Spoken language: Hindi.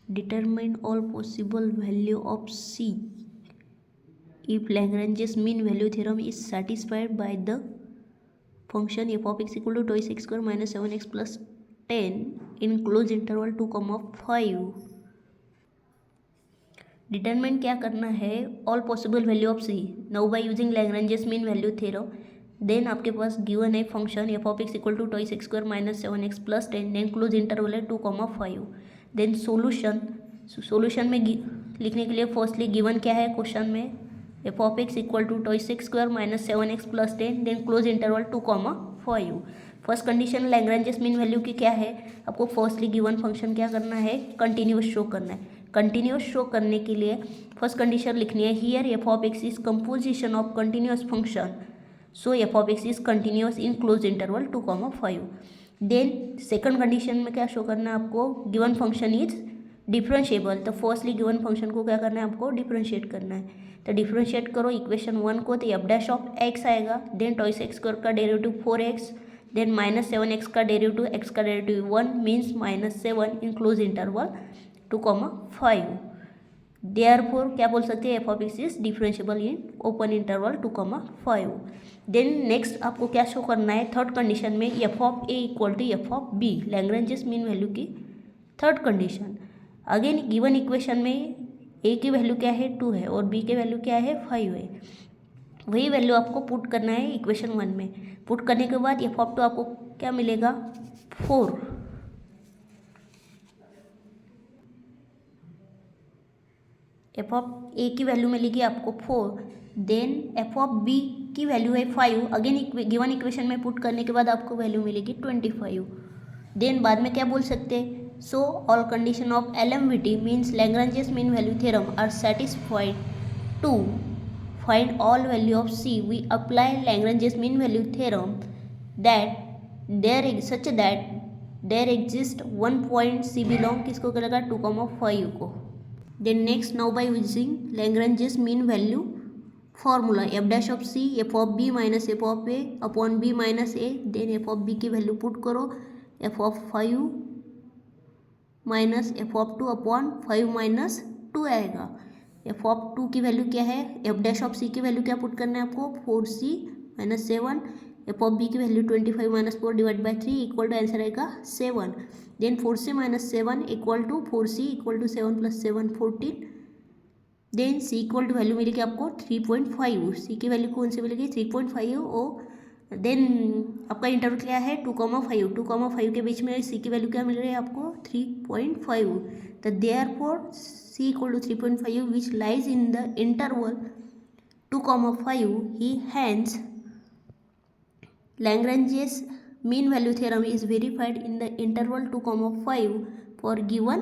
determine all possible value of C if Lagrange's mean value theorem is satisfied by the function f of x equal to twice x square minus 7x plus 10 in closed interval 2,5. Determine क्या करना है, all possible value of C now by using Lagrange's mean value theorem. Then आपके पास गिवन है function F of X equal to twice X square minus 7x plus 10. Then close interval है 2,5. देन सोल्यूशन में लिखने के लिए फर्स्टली गिवन क्या है क्वेश्चन में, F of X equal to twice X square minus 7x plus 10. Then close interval 2,5. First condition Lagrange's mean value की क्या है, आपको फर्स्टली गिवन फंक्शन क्या करना है, कंटिन्यूस शो करना है. कंटिन्यूस शो करने के लिए फर्स्ट कंडीशन लिखनी है, here F of X is composition of continuous function, so F of X is continuous in close interval 2,5. Then second condition में क्या शो करना है आपको, गिवन फंक्शन इज डिफरेंशिएबल. तो फर्स्टली गिवन फंक्शन को क्या करना है, आपको डिफरेंशिएट करना है. तो डिफरेंशिएट करो इक्वेशन 1 को, तो एफ डैश ऑफ एक्स आएगा. देन टॉइस एक्स स्क्वायर का derivative 4x. Then minus 7x का डेरिवेटिव, x का derivative 1 means minus 7 in close interval 2,5. Therefore क्या बोल सकते हैं, F of X is differentiable in open interval 2,5. Then next आपको क्या शो करना है, थर्ड कंडीशन में F of A equal to F of B, Lagrange's mean value की third condition. Again given equation में ए की वैल्यू क्या है 2 है और बी की वैल्यू क्या है 5 है. वही वैल्यू आपको पुट करना है इक्वेशन 1 में. पुट करने के बाद एफ ऑफ 2 आपको क्या मिलेगा 4. एफ ऑफ ए की वैल्यू मिलेगी आपको 4. देन एफ ऑफ बी की वैल्यू है 5. अगेन गिवन इक्वेशन में पुट करने के बाद आपको वैल्यू मिलेगी 25. देन बाद में क्या बोल सकते हैं, so all condition of LMVT means Lagrange's mean value theorem are satisfied to find all value of C. We apply Lagrange's mean value theorem that there exist one point C belong किसको करेगा 2,5 को. Then next now by using Lagrange's mean value formula, F dash of C F of B minus F of A upon B minus A. Then F of B की वैल्यू पुट करो, F of 5 minus F of 2 upon 5 minus 2 आएगा. एफ ऑफ 2 की वैल्यू क्या है, एफ डैश ऑफ C की वैल्यू क्या पुट करना है आपको 4C minus 7. F of B की value 25 minus 4 divide by 3 equal to answer आएगा 7. Then 4C minus 7 equal to 4C equal to 7 plus 7 14. Then C equal to value मिलेगी आपको 3.5. C की वैल्यू कौन सी मिलेगी 3.5 और देन आपका इंटरवल क्या है 2,5 के बीच में C की वैल्यू क्या मिल रही है आपको 3.5. तो therefore C equal to 3.5 which lies in the interval 2,5. ही hence Lagrange's mean value theorem is verified in the interval 2,5 for given